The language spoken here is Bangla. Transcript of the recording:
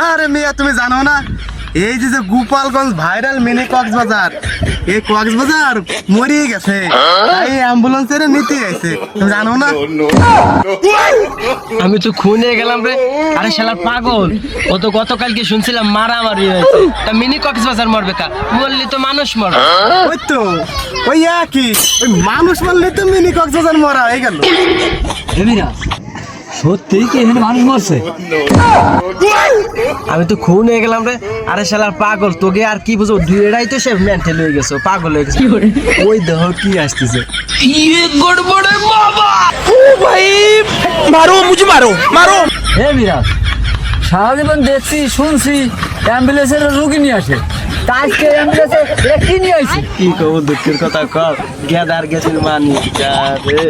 আরে মিয়া তুমি জানো না এই যে গোপালগঞ্জ ভাইরাল মিনি কক্সবাজার, এই কক্সবাজার মরিয়ে গেছে, তাই অ্যাম্বুলেন্সের নিতে গেছে, তুমি জানো না? আমি তো খুনে গেলাম রে। আরে শালার পাগল, ও তো গতকালকে শুনছিলাম মারামারি হয়েছে, তা মিনি কক্সবাজার মরবে কা? মরলি তো মানুষ মরবে। ওই তো ওই একই, ওই মানুষ মারলে তো মিনি কক্সবাজার মরা হয়ে গেল। সত্যি কি এখানে মানুষ মরছে? আমি তো খুন হয়ে গেলাম রে। আরে শালার পাগল, তোকে আর কি বুঝো, দুইটাই তো সে মেন্টাল হয়ে গেছে, পাগল হয়ে গেছে। ওই দেহ কি আসতেছে, হে বিরাট, সারা জীবন দেখছি শুনছি অ্যাম্বুলেন্সের রোগী নিয়ে আসে, তা আজকে অ্যাম্বুলেন্সে কি নিয়ে আসি? কি কব, দুঃখের কথা কব, গেদার গেছির মানি রে।